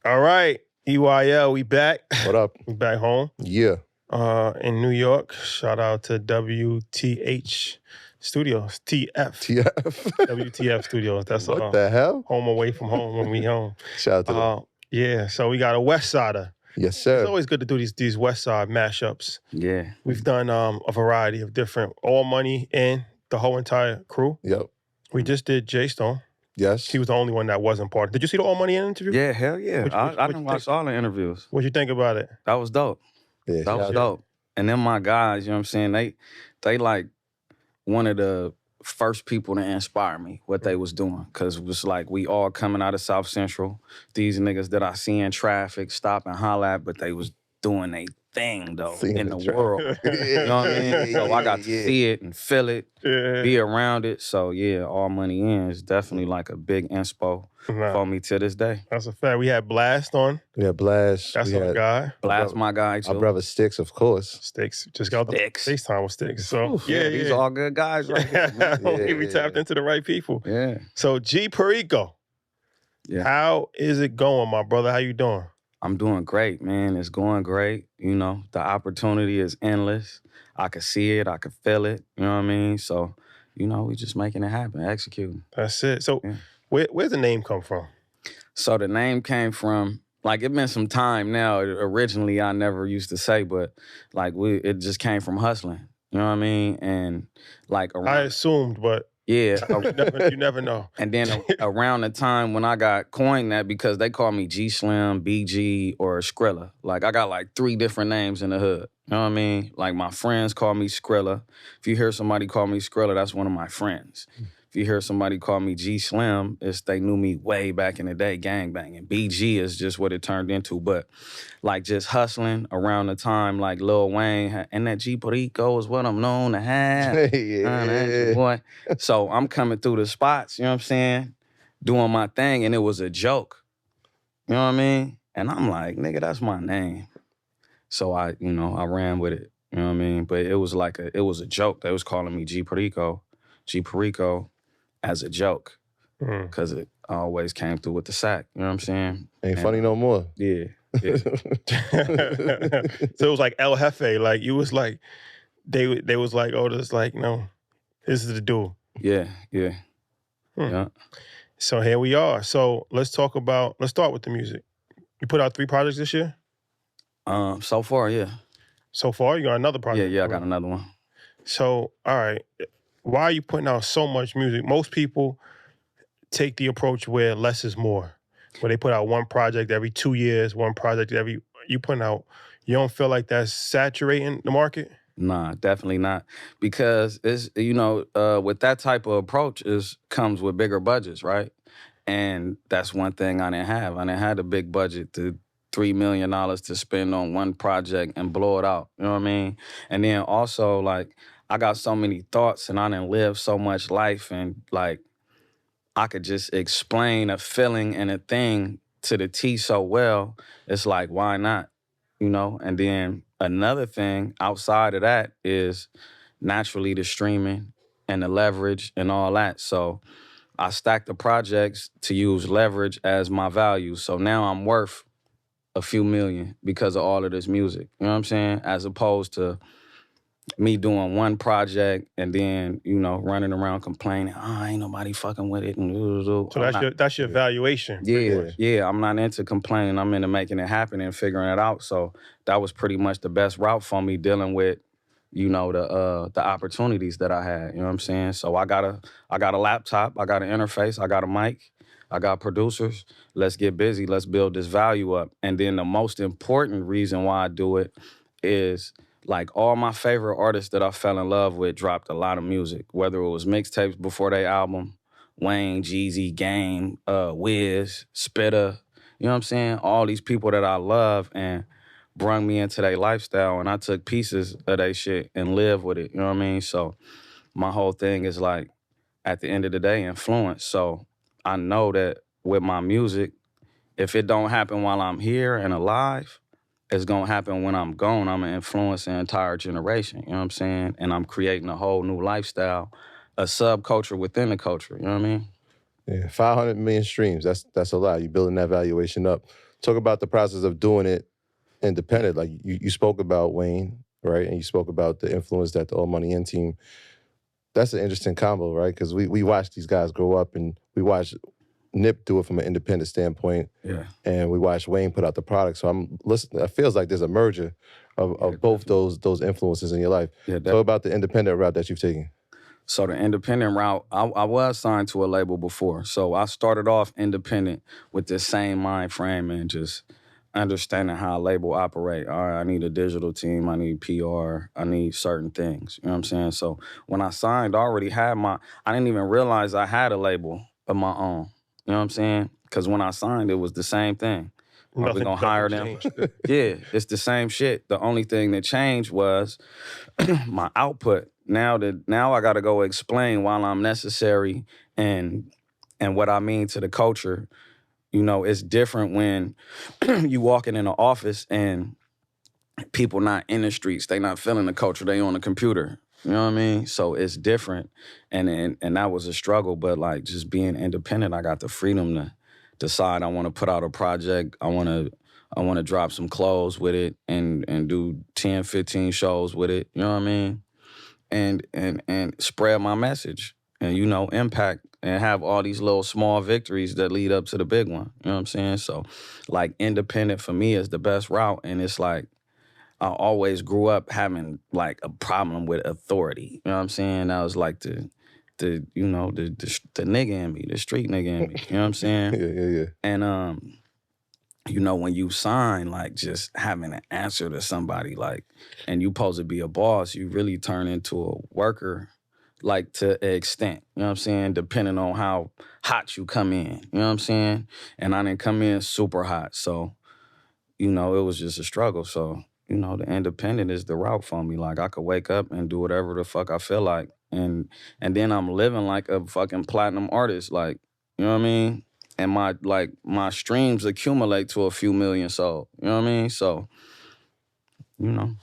All right, EYL, we back. What up? We back home Yeah. in New York. Shout out to WTH Studios, TF. TF. WTF Studios. That's What the hell? home away from home when we home. Shout out to them. Yeah, so we got a West Sider. Yes, It's sir. always good to do these West Side mashups. Yeah. We've done a variety of different All Money and the whole entire crew. Yep. We just did Jay Stone. Yes. He was the only one that wasn't part. Did you see the All Money In interview? Yeah, hell yeah. I you done watched all the interviews. What'd you think about it? That was dope. Yeah, That was dope. And then my guys, you know what I'm saying? They like one of the first people to inspire me, what they was doing. Cause it was like we all coming out of South Central. These niggas that I see in traffic, stop and holler at, but they was doing a thing though in the world. You know what I mean? So I got to see it and feel it, be around it. So yeah, All Money In is definitely like a big inspo for me to this day. That's a fact. We had Blast on. We had Blast. That's our guy. Blast my guy too. Our brother Sticks, of course. Sticks. Just got the FaceTime with Sticks. So these are all good guys right here. We tapped into the right people. Yeah. So G Perico. Yeah. How is it going, my brother? How you doing? I'm doing great, man. It's going great. You know, the opportunity is endless. I can see it. I can feel it. You know what I mean? So, you know, we just making it happen, executing. That's it. So where's the name come from? So the name came from, like, it been some time now. Originally, I never used to say, but, like, it just came from hustling. You know what I mean? And, like, I assumed, but yeah. you never know. And then around the time when I got coined that, because they call me G Slim, BG, or Skrilla. Like, I got like 3 different names in the hood. You know what I mean? Like, my friends call me Skrilla. If you hear somebody call me Skrilla, that's one of my friends. If you hear somebody call me G Slim, it's they knew me way back in the day, gangbanging. BG is just what it turned into. But like just hustling around the time like Lil Wayne, and that G Perico is what I'm known to have. Boy. So I'm coming through the spots, you know what I'm saying? Doing my thing, and it was a joke. You know what I mean? And I'm like, nigga, that's my name. So I ran with it. You know what I mean? But it was a joke. They was calling me G Perico as a joke. Because it always came through with the sack. You know what I'm saying? Ain't funny no more. Yeah. So it was like El Jefe. Like you was like, they was like, oh, this like, no, this is the dude. Yeah. Yeah. So here we are. So let's start with the music. You put out 3 projects this year? So far, yeah. So far, you got another project? Yeah, I got another one. So, all right. Why are you putting out so much music? Most people take the approach where less is more, where they put out one project every 2 years, one project you don't feel like that's saturating the market? Nah, definitely not. Because it's, with that type of approach comes with bigger budgets, right? And that's one thing I didn't have. I didn't have a big budget to $3 million to spend on one project and blow it out. You know what I mean? And then also, like, I got so many thoughts and I done lived so much life, and like I could just explain a feeling and a thing to the T so well. It's like, why not? You know? And then another thing outside of that is naturally the streaming and the leverage and all that. So I stacked the projects to use leverage as my value. So now I'm worth a few million because of all of this music. You know what I'm saying? As opposed to me doing one project and then, running around complaining, ain't nobody fucking with it. So that's your valuation. Yeah, I'm not into complaining. I'm into making it happen and figuring it out. So that was pretty much the best route for me dealing with, the opportunities that I had. You know what I'm saying? So I got a laptop, I got an interface, I got a mic, I got producers. Let's get busy. Let's build this value up. And then the most important reason why I do it is, like, all my favorite artists that I fell in love with dropped a lot of music, whether it was mixtapes before their album, Wayne, Jeezy, Game, Wiz, Spitta, you know what I'm saying? All these people that I love and brung me into their lifestyle, and I took pieces of their shit and lived with it, you know what I mean? So my whole thing is, like, at the end of the day, influence. So I know that with my music, if it don't happen while I'm here and alive, it's gonna happen when I'm gone. I'm gonna influence an entire generation, you know what I'm saying? And I'm creating a whole new lifestyle, a subculture within the culture, you know what I mean? Yeah, 500 million streams, that's a lot. You building that valuation up. Talk about the process of doing it independent. Like you spoke about Wayne, right? And you spoke about the influence that the All Money In team. That's an interesting combo, right? Because we watched these guys grow up, and we watched Nip do it from an independent standpoint. Yeah. And we watched Wayne put out the product. So I'm listening. It feels like there's a merger of both those influences in your life. Yeah, Talk about the independent route that you've taken. So the independent route, I was signed to a label before. So I started off independent with this same mind frame and just understanding how a label operate. All right, I need a digital team, I need PR, I need certain things. You know what I'm saying? So when I signed, I already had I didn't even realize I had a label of my own. You know what I'm saying? Because when I signed, it was the same thing. Are we gonna hire them? Yeah, it's the same shit. The only thing that changed was my output. Now I got to go explain why I'm necessary and what I mean to the culture. You know, it's different when you walking in an office and people not in the streets. They not feeling the culture. They on the computer. You know what I mean? So it's different, and that was a struggle. But like just being independent, I got the freedom to decide I want to put out a project. I want to drop some clothes with it and do 10, 15 shows with it. You know what I mean? And spread my message and, you know, impact and have all these little small victories that lead up to the big one. You know what I'm saying? So, like, independent for me is the best route. And it's like, I always grew up having, like, a problem with authority. You know what I'm saying? That was like the nigga in me, the street nigga in me. You know what I'm saying? Yeah. And, you know, when you sign, like, just having an answer to somebody, like, and you supposed to be a boss, you really turn into a worker, like, to an extent, you know what I'm saying, depending on how hot you come in, you know what I'm saying? And I didn't come in super hot, so, you know, it was just a struggle, so, you know, the independent is the route for me. Like, I could wake up and do whatever the fuck I feel like, and then I'm living like a fucking platinum artist, like, you know what I mean? And my streams accumulate to a few million sold. You know what I mean? So, you know.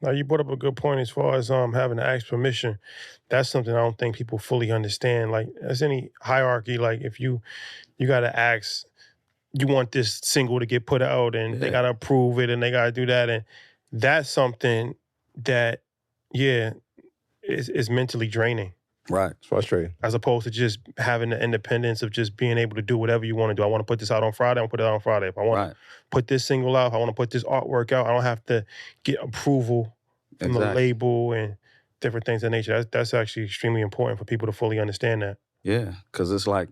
Now you brought up a good point as far as having to ask permission. That's something I don't think people fully understand. Like, as any hierarchy, like if you gotta ask, you want this single to get put out and they gotta approve it and they gotta do that. And that's something that, is mentally draining. Right. It's frustrating. As opposed to just having the independence of just being able to do whatever you want to do. I want to put this out on Friday, I'll put it out on Friday. If I want to put this single out, if I want to put this artwork out, I don't have to get approval from the label and different things of that nature. That's actually extremely important for people to fully understand that. Yeah, because it's like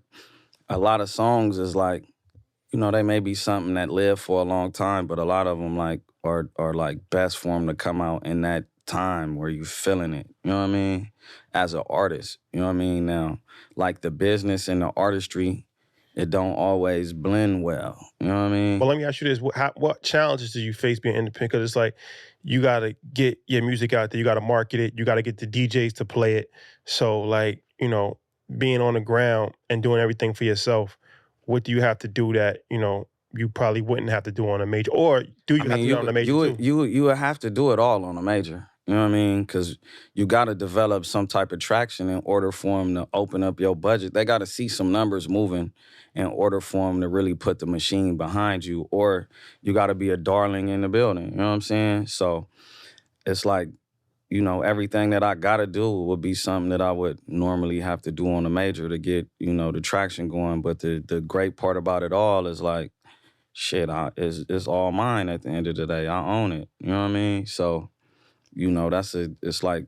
a lot of songs is like, you know, they may be something that lived for a long time, but a lot of them like are like best for them to come out in that time where you feeling it, you know what I mean? As an artist, you know what I mean? Now, like the business and the artistry, it don't always blend well, you know what I mean? Well, let me ask you this. What challenges do you face being independent? Because it's like, you got to get your music out there, you got to market it, you got to get the DJs to play it. So like, you know, being on the ground and doing everything for yourself, what do you have to do that, you know, you probably wouldn't have to do on a major? Or do you have to do it on a major too? You would have to do it all on a major. You know what I mean? Because you got to develop some type of traction in order for them to open up your budget. They got to see some numbers moving in order for them to really put the machine behind you. Or you got to be a darling in the building. You know what I'm saying? So it's like, you know, everything that I got to do would be something that I would normally have to do on a major to get, you know, the traction going. But the great part about it all is like, shit, it's all mine at the end of the day. I own it. You know what I mean? So, you know, it's like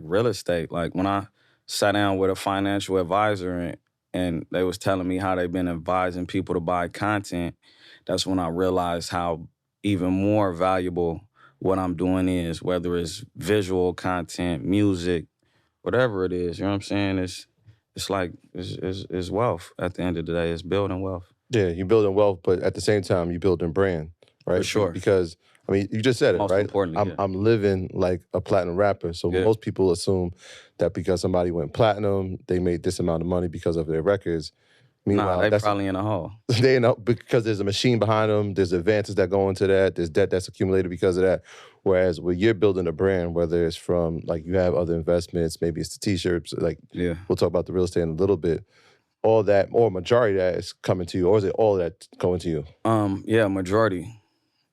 real estate. Like when I sat down with a financial advisor and they was telling me how they've been advising people to buy content, that's when I realized how even more valuable what I'm doing is, whether it's visual content, music, whatever it is. You know what I'm saying? It's wealth at the end of the day. It's building wealth. Yeah, you're building wealth, but at the same time, you're building brand, right? For sure. Because, I mean, you just said it, Most right? importantly, I'm living like a platinum rapper. So most people assume that because somebody went platinum, they made this amount of money because of their records. Meanwhile, they probably in a hole. They know because there's a machine behind them, there's advances that go into that, there's debt that's accumulated because of that. Whereas when you're building a brand, whether it's from, like, you have other investments, maybe it's the T-shirts, like, we'll talk about the real estate in a little bit. all that, or majority of that is coming to you, or is it all that going to you? Yeah, majority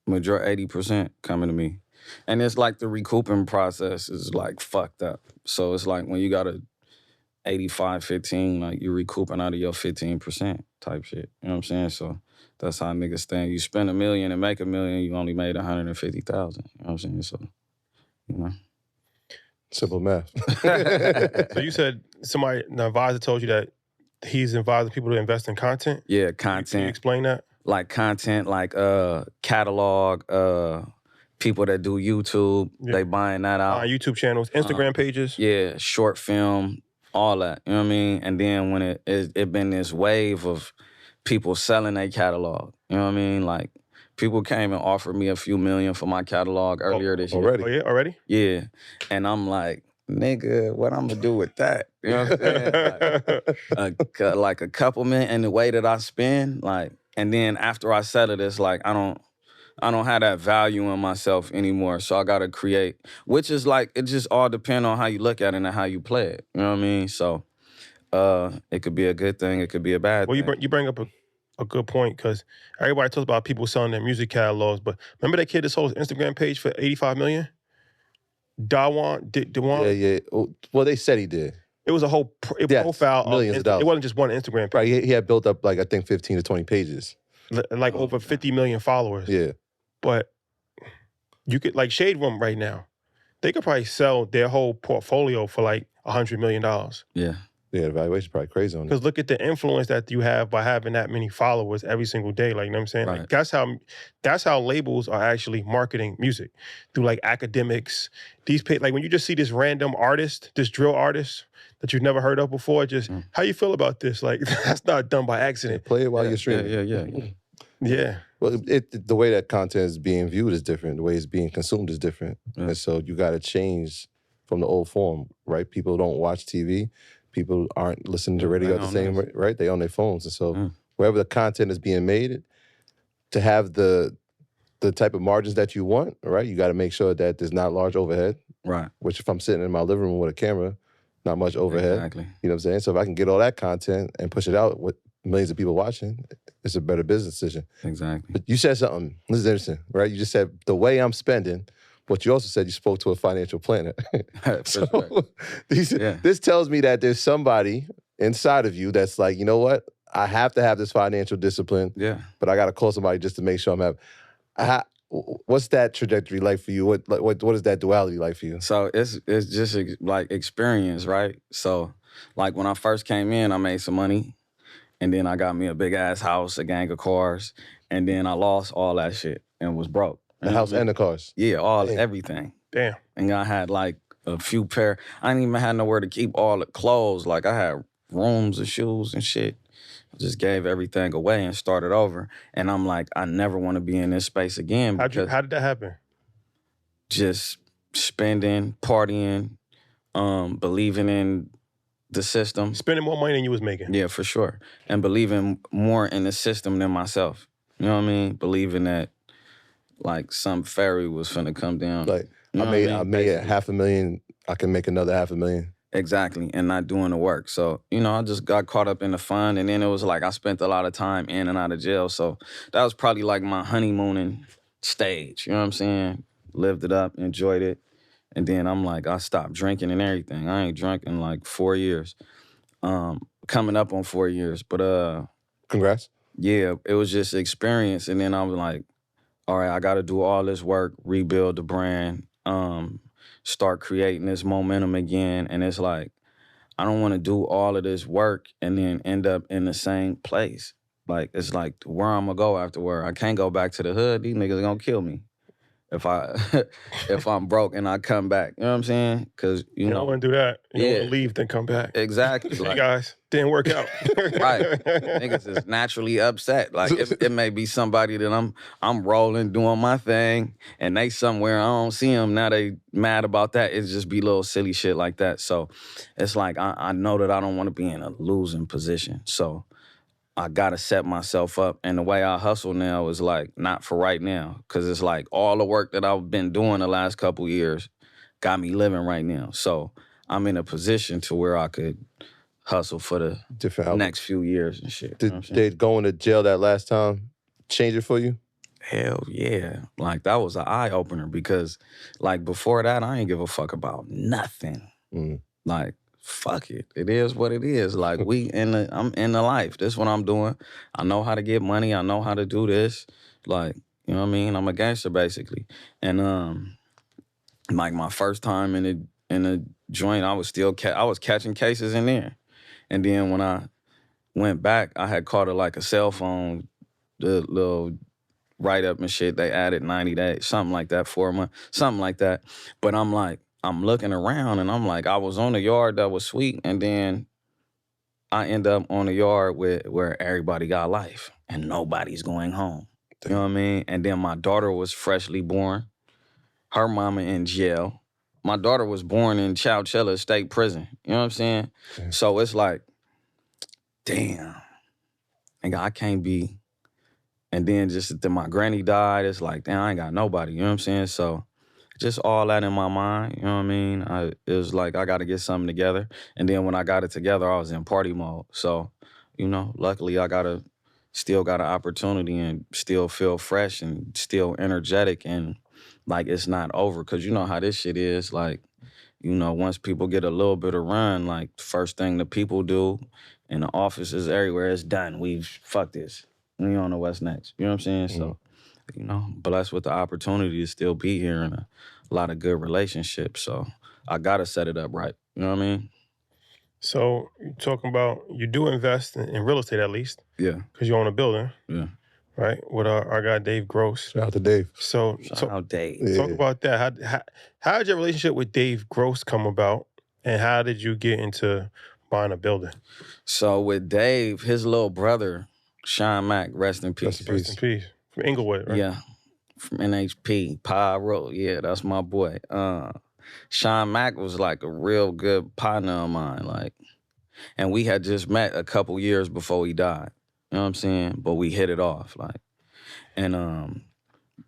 80% coming to me. And it's like the recouping process is like fucked up. So it's like when you got a 85-15, like you recouping out of your 15% type shit. You know what I'm saying? So that's how niggas think. You spend $1 million and make $1 million, you only made 150,000. You know what I'm saying? So, you know. Simple math. So you said an advisor told you that he's advising people to invest in content? Yeah, Can you content. explain that? Like content, like catalog, people that do YouTube, they buying that out. YouTube channels, Instagram pages. Yeah, short film, all that. You know what I mean? And then when it been this wave of people selling their catalog. You know what I mean? Like people came and offered me a few million for my catalog earlier this year. Already? Oh yeah, already? Yeah. And I'm like, nigga, what I'm gonna do with that? You know what I'm saying? Like a couple million, and the way that I spend, like, and then after I sell it, it's like I don't have that value in myself anymore. So I gotta create, which is like, it just all depends on how you look at it and how you play it. You know what I mean? So it could be a good thing, it could be a bad thing. Well, you bring up a good point, because everybody talks about people selling their music catalogs, but remember that kid that sold his Instagram page for $85 million? Dawan? Yeah. Well, they said he did. It was a whole profile. Millions of dollars. It wasn't just one Instagram page. Right, he had built up like, I think 15 to 20 pages. Like over 50 million followers. Yeah. But you could, like Shade Room right now, they could probably sell their whole portfolio for like $100 million. Yeah. Yeah, the valuation's probably crazy on it. Because look at the influence that you have by having that many followers every single day. Like, you know what I'm saying? Right. Like that's how labels are actually marketing music, through like academics. Like when you just see this random artist, this drill artist that you've never heard of before, just how you feel about this? Like that's not done by accident. Play it while you're streaming. Yeah. Well, the way that content is being viewed is different. The way it's being consumed is different. Yeah. And so you got to change from the old form, right? People don't watch TV. People aren't listening to radio at the same rate, right? They on their phones. And so wherever the content is being made, to have the type of margins that you want, right? You got to make sure that there's not large overhead. Right. Which if I'm sitting in my living room with a camera, not much overhead. Exactly. You know what I'm saying? So if I can get all that content and push it out with millions of people watching, it's a better business decision. Exactly. But you said something, this is interesting, right? You just said the way I'm spending, but you also said you spoke to a financial planner. So this tells me that there's somebody inside of you that's like, you know what? I have to have this financial discipline. Yeah. But I got to call somebody just to make sure I'm having. What's that trajectory like for you? What is that duality like for you? So it's just like experience, right? So like when I first came in, I made some money, and then I got me a big ass house, a gang of cars, and then I lost all that shit and was broke. The house and the cars? Yeah, everything. Damn. And I had like a few pair. I didn't even have nowhere to keep all the clothes. Like I had rooms of shoes and shit. I just gave everything away and started over. And I'm like, I never want to be in this space again. How did that happen? Just spending, partying, believing in the system. Spending more money than you was making. Yeah, for sure. And believing more in the system than myself. You know what I mean? Believing that like some fairy was finna come down. Like, you know I made $500,000, I can make another $500,000. Exactly, and not doing the work. So, you know, I just got caught up in the fun, and then it was like I spent a lot of time in and out of jail. So that was probably like my honeymooning stage, you know what I'm saying? Lived it up, enjoyed it. And then I'm like, I stopped drinking and everything. I ain't drunk in like 4 years. Coming up on 4 years. But congrats. Yeah, it was just experience. And then I was like, all right, I got to do all this work, rebuild the brand, start creating this momentum again. And it's like, I don't want to do all of this work and then end up in the same place. Like, it's like, where I'm going to go afterward? I can't go back to the hood. These niggas are going to kill me if I'm broke and I come back. You know what I'm saying? Because, you know. don't want to do that. You want to leave, then come back. Exactly. Hey, guys, didn't work out. Right. Niggas is naturally upset. Like, it may be somebody that I'm rolling, doing my thing, and they somewhere, I don't see them, now they mad about that. It's just be little silly shit like that. So it's like, I know that I don't want to be in a losing position. So I gotta set myself up. And the way I hustle now is like, not for right now. Cause it's like all the work that I've been doing the last couple years got me living right now. So I'm in a position to where I could hustle for the Different albums. next few years and shit. You know what I'm Did saying? they going to jail that last time change it for you? Hell yeah. Like, that was an eye-opener because, like, before that, I ain't give a fuck about nothing. Mm. Like, fuck it. It is what it is. Like, I'm in the life. This is what I'm doing. I know how to get money. I know how to do this. Like, you know what I mean? I'm a gangster, basically. And, like, my first time in the joint, I was still I was catching cases in there. And then when I went back, I had caught a cell phone, the little write-up and shit. They added 90 days, something like that, 4 months, something like that. But I'm like, I'm looking around and I'm like, I was on the yard that was sweet, and then I end up on the yard where everybody got life and nobody's going home. You know what I mean? And then my daughter was freshly born. Her mama in jail. My daughter was born in Chowchilla State Prison. You know what I'm saying? Yeah. So it's like, damn, nigga, I can't be. And then just then my granny died. It's like, damn, I ain't got nobody. You know what I'm saying? So just all that in my mind. You know what I mean? It was like, I got to get something together. And then when I got it together, I was in party mode. So, you know, luckily I still got an opportunity and still feel fresh and still energetic, and like it's not over. Cause you know how this shit is. Like, you know, once people get a little bit of run, like first thing the people do in the offices everywhere is done. Fuck this. We don't know what's next. You know what I'm saying? So, you know, blessed with the opportunity to still be here and a lot of good relationships. So I gotta set it up right. You know what I mean? So you're talking about you do invest in real estate at least Yeah. because you own a building, Yeah. right? With our guy Dave Gross. Shout out to Dave. So Shout out Dave. Yeah. talk about that. How did your relationship with Dave Gross come about, and how did you get into buying a building? So with Dave, his little brother, Sean Mack, rest in peace. Rest in Rest in peace. From Inglewood, right? Yeah. From NHP, Pyro. Yeah, that's my boy. Sean Mack was like a real good partner of mine. Like, and we had just met a couple years before he died. You know what I'm saying? But we hit it off. Like, and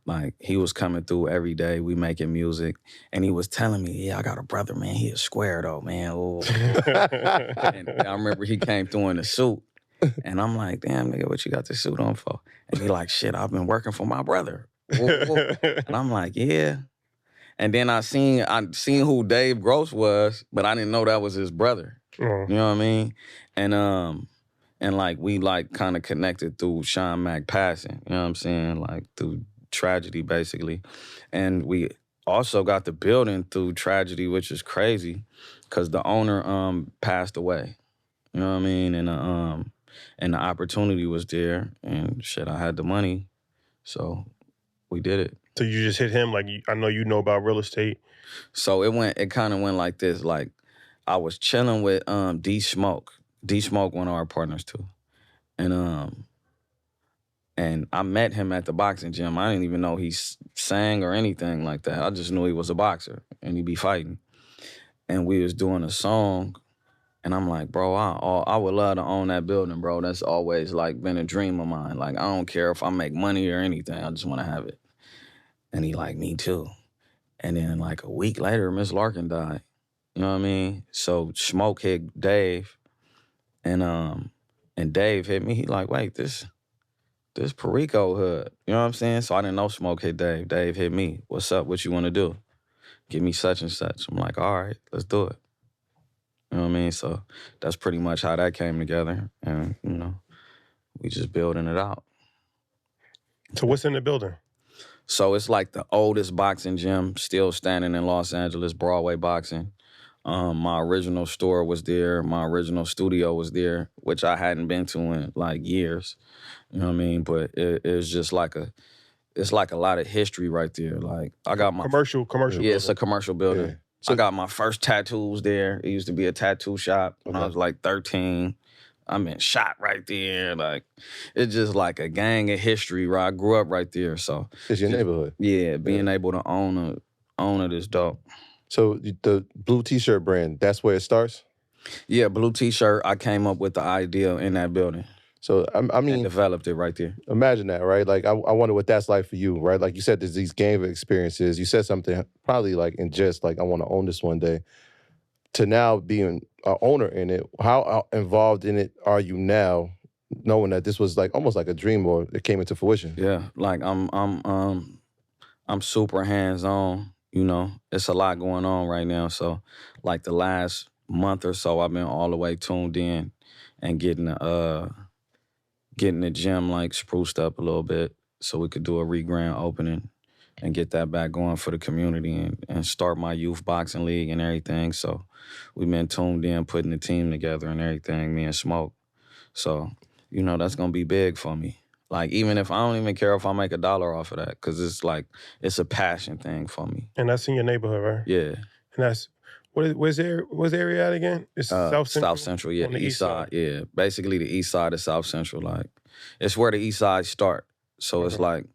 like he was coming through every day. We making music, and he was telling me, "Yeah, I got a brother, man. He is square though, man." Ooh. And I remember he came through in a suit, and I'm like, "Damn, nigga, what you got this suit on for?" And he like, "Shit, I've been working for my brother." And I'm like, "Yeah." And then I seen who Dave Gross was, but I didn't know that was his brother. Oh. You know what I mean? And like we like kind of connected through Sean Mack passing. You know what I'm saying? Like through tragedy, basically. And we also got the building through tragedy, which is crazy, because the owner passed away. You know what I mean? And the opportunity was there, and shit, I had the money, so we did it. So you just hit him, like, I know you know about real estate. So it kind of went like this. Like, I was chilling with D Smoke. D Smoke, one of our partners too. And I met him at the boxing gym. I didn't even know he sang or anything like that. I just knew he was a boxer and he'd be fighting. And we was doing a song, and I'm like, bro, I would love to own that building, bro. That's always like been a dream of mine. Like, I don't care if I make money or anything. I just want to have it. And he like, me too. And then like a week later, Miss Larkin died. You know what I mean? So Smoke hit Dave, and Dave hit me. He like, wait, this Perico hood. You know what I'm saying? So I didn't know Smoke hit Dave. Dave hit me. What's up? What you want to do? Give me such and such. I'm like, all right, let's do it. You know what I mean? So that's pretty much how that came together. And, you know, we just building it out. So what's in the building? So it's like the oldest boxing gym still standing in Los Angeles, Broadway boxing. My original store was there. My original studio was there, which I hadn't been to in like years. You know what I mean? But it's just like it's like a lot of history right there. Like I got my commercial. Yeah, building. it's a commercial building. Yeah. So I got my first tattoos there. It used to be a tattoo shop when I was like 13. I'm in shot right there. Like, it's just like a gang of history, right? I grew up right there. So It's your neighborhood. yeah, being able to own it is dope. So the blue T-shirt brand, that's where it starts? Yeah, blue T-shirt, I came up with the idea in that building. So, I And mean, developed it right there. imagine that, right? Like, I wonder what that's like for you, right? Like you said, there's these game experiences. You said something probably like in jest, like, I want to own this one day. to now being an owner in it, how involved in it are you now, knowing that this was like almost like a dream or it came into fruition? Yeah, like I'm super hands-on, you know. It's a lot going on right now. So like the last month or so I've been all the way tuned in and getting the gym like spruced up a little bit so we could do a re-grand opening and get that back going for the community and start my youth boxing league and everything. So we've been tuned in, putting the team together and everything, me and Smoke. So, you know, that's gonna be big for me. Like, even if I don't even care if I make $1 off of that, because it's like, it's a passion thing for me. And that's in your neighborhood, right? Yeah. And that's, where's the area at again? It's South Central? South Central, yeah. On the East side, yeah. Basically the east side of South Central. like, it's where the east side start. So it's like,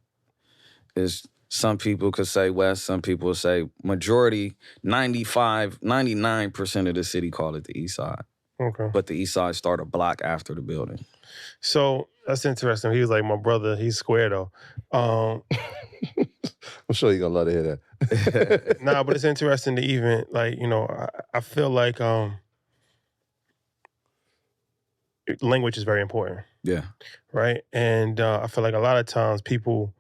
it's, some people could say west, some people would say majority, 95, 99% of the city call it the east side. Okay. But the east side start a block after the building. So that's interesting. He was like my brother. He's square though. I'm sure you're gonna love to hear that. Nah, but it's interesting to even like, you know, I feel like language is very important. Yeah. Right. And I feel like a lot of times people,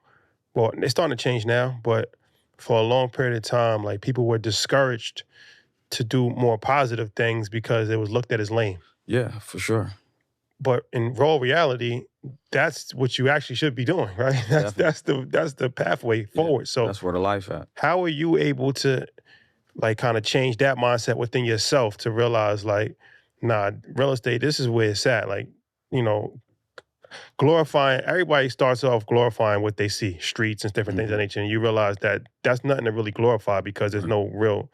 well, it's starting to change now, but for a long period of time, like people were discouraged to do more positive things because it was looked at as lame. Yeah, for sure. But in raw reality, that's what you actually should be doing, right? That's the pathway forward. So that's where the life at. How are you able to like kind of change that mindset within yourself to realize like, nah, real estate, this is where it's at. Like, you know, glorifying, everybody starts off glorifying what they see, streets and different things of that nature. And you realize that that's nothing to really glorify because there's no real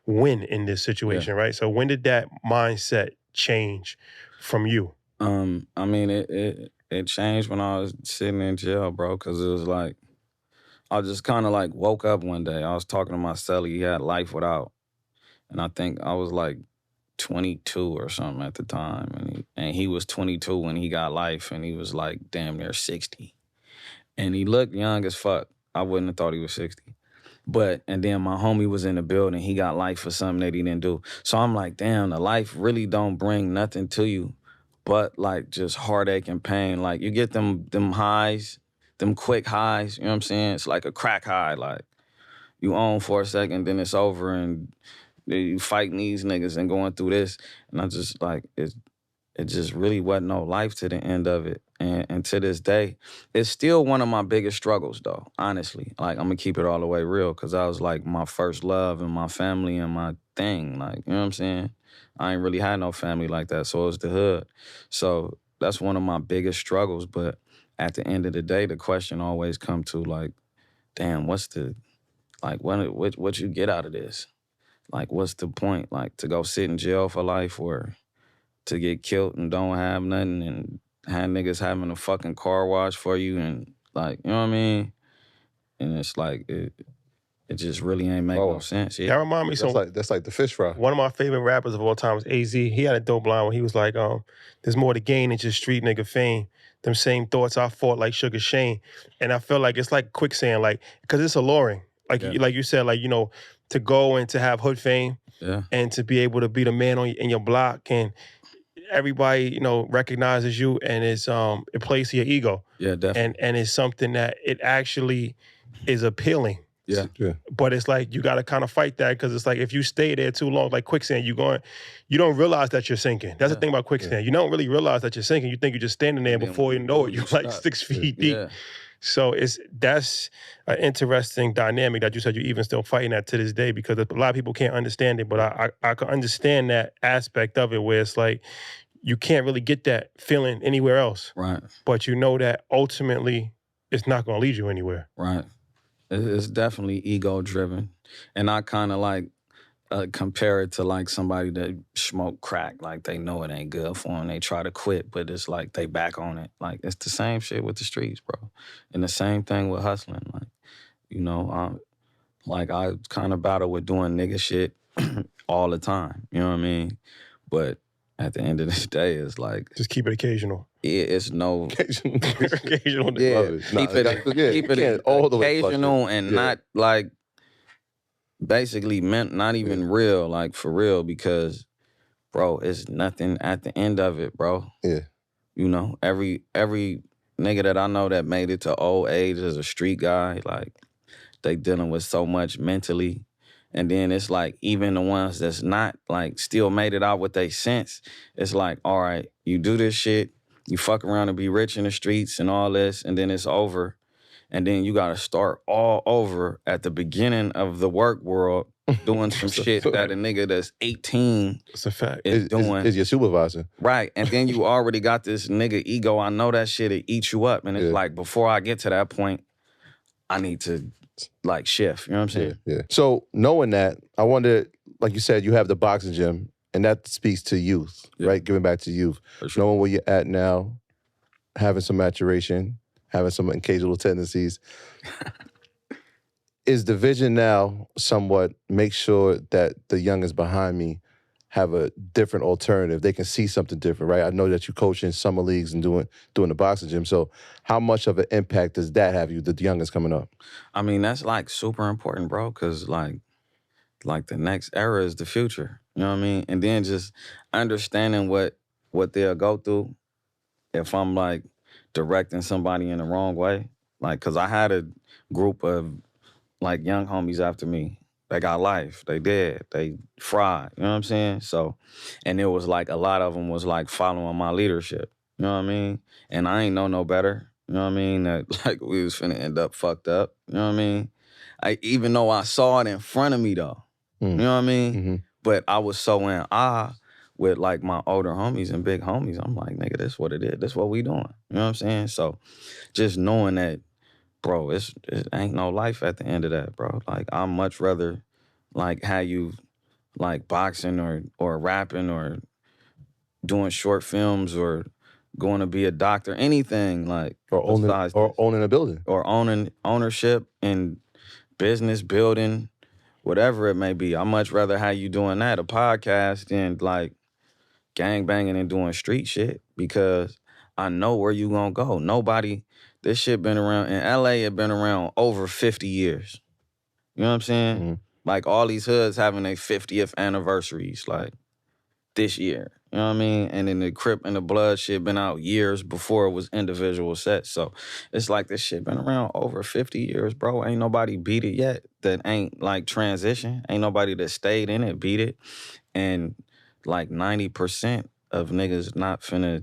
win in this situation, right? So when did that mindset change from you? I mean, it changed when I was sitting in jail, bro, because it was like, I just kind of like woke up one day. I was talking to my cellie, he had life without. And I think I was like 22 or something at the time. And he was 22 when he got life, and he was like damn near 60. And he looked young as fuck. I wouldn't have thought he was 60. And then my homie was in the building, he got life for something that he didn't do. So I'm like, damn, the life really don't bring nothing to you but like just heartache and pain. Like you get them highs, them quick highs, you know what I'm saying? It's like a crack high, like you own for a second, then it's over, and you fighting these niggas and going through this. And I just like, it just really wasn't no life to the end of it. And to this day, it's still one of my biggest struggles though, honestly. Like I'm gonna keep it all the way real, because I was like my first love and my family and my thing, like, you know what I'm saying? I ain't really had no family like that, so it was the hood. So that's one of my biggest struggles, but at the end of the day, the question always come to like, damn, what's the, like, what you get out of this? Like, what's the point? Like, to go sit in jail for life, or to get killed and don't have nothing, and have niggas having a fucking car wash for you, and like, you know what I mean? And it's like, it just really ain't make no sense. That remind me, That's like the fish fry. One of my favorite rappers of all time is AZ. He had a dope line where he was like, there's more to gain than just street nigga fame. Them same thoughts I fought like Sugar Shane. And I feel like it's like quicksand, like, because it's alluring. Like, like you said, like, you know, to go and to have hood fame and to be able to be the man in your block, and everybody, you know, recognizes you, and it plays to your ego. Yeah, definitely. And it's something that it actually is appealing. Yeah. But it's like you got to kind of fight that, because it's like if you stay there too long, like quicksand, you don't realize that you're sinking. That's the thing about quicksand. You don't really realize that you're sinking. You think you're just standing there, before you know it, you're like 6 feet deep. Yeah. So that's an interesting dynamic that you said you're even still fighting that to this day, because a lot of people can't understand it. But I can understand that aspect of it, where it's like you can't really get that feeling anywhere else. Right. But you know that ultimately it's not going to lead you anywhere. Right. It's definitely ego-driven. And I kind of like compare it to like somebody that smoke crack. Like they know it ain't good for them. They try to quit, but it's like they back on it. Like it's the same shit with the streets, bro. And the same thing with hustling. Like, you know, like I kind of battle with doing nigga shit all the time. You know what I mean? But at the end of the day, it's like, just keep it occasional. It's no occasional. Yeah, keep it all the way occasional and not like basically meant not even real, like for real, because, bro, it's nothing at the end of it, bro. Yeah. You know, every nigga that I know that made it to old age as a street guy, like, they dealing with so much mentally. And then it's like, even the ones that's not, like, still made it out with they sense, it's like, all right, you do this shit, you fuck around and be rich in the streets and all this, and then it's over. And then you gotta start all over at the beginning of the work world doing some shit that a nigga that's 18 It's a fact. is doing. Is your supervisor. Right, and then you already got this nigga ego. I know that shit, it eats you up. And it's like, before I get to that point, I need to, like, shift. You know what I'm saying? Yeah. So knowing that, I wonder, like you said, you have the boxing gym, and that speaks to youth, right? Giving back to youth. For sure. Knowing where you're at now, having some maturation, having some occasional tendencies. Is the vision now somewhat make sure that the youngest behind me have a different alternative? They can see something different, right? I know that you coach in summer leagues and doing the boxing gym. So how much of an impact does that have you, the youngest coming up? I mean, that's, like, super important, bro, because, like the next era is the future. You know what I mean? And then just understanding what they'll go through if I'm, like, directing somebody in the wrong way. Like, because I had a group of, like, young homies after me. They got life. They dead. They fried. You know what I'm saying? So, and it was like a lot of them was, like, following my leadership. You know what I mean? And I ain't know no better. You know what I mean? That, like, we was finna end up fucked up. You know what I mean? Even though I saw it in front of me, though. You know what I mean? Mm-hmm. But I was so in awe with, like, my older homies and big homies. I'm like, nigga, this what it is. This what we doing. You know what I'm saying? So just knowing that, bro, it ain't no life at the end of that, bro. Like, I'd much rather, like, have you, like, boxing or rapping or doing short films or going to be a doctor, anything, like, Or owning a building. Or ownership in business, building, whatever it may be. I'd much rather have you doing that, a podcast, than, like, gang banging and doing street shit, because I know where you gonna go. This shit been around, in LA, it been around over 50 years. You know what I'm saying? Mm-hmm. Like, all these hoods having their 50th anniversaries, like, this year. You know what I mean? And then the Crip and the Blood shit been out years before it was individual sets. So it's like, this shit been around over 50 years, bro. Ain't nobody beat it yet that ain't, like, transition. Ain't nobody that stayed in it beat it. And, like, 90% of niggas not finna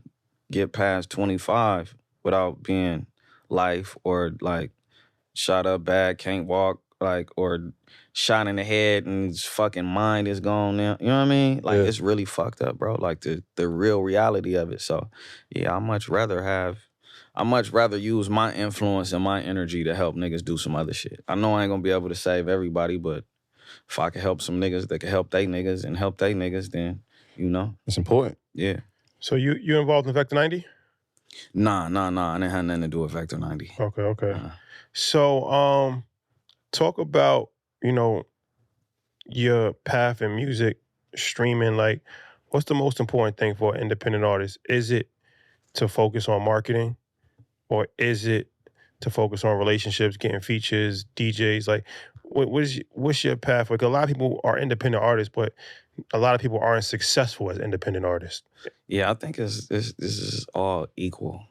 get past 25 without being life or, like, shot up bad, can't walk, like, or shot in the head and his fucking mind is gone now. You know what I mean? Like, it's really fucked up, bro. Like, the real reality of it. So, yeah, I much rather use my influence and my energy to help niggas do some other shit. I know I ain't gonna be able to save everybody, but if I can help some niggas that can help they niggas and help they niggas, then, you know. It's important. Yeah. So you involved in Vector 90? Nah. I didn't have nothing to do with Vector 90. Okay. So, talk about, you know, your path in music, streaming. Like, what's the most important thing for an independent artist? Is it to focus on marketing, or is it to focus on relationships, getting features, DJs? Like, what's your path? Like, a lot of people are independent artists, but a lot of people aren't successful as independent artists. Yeah, I think this is all equal.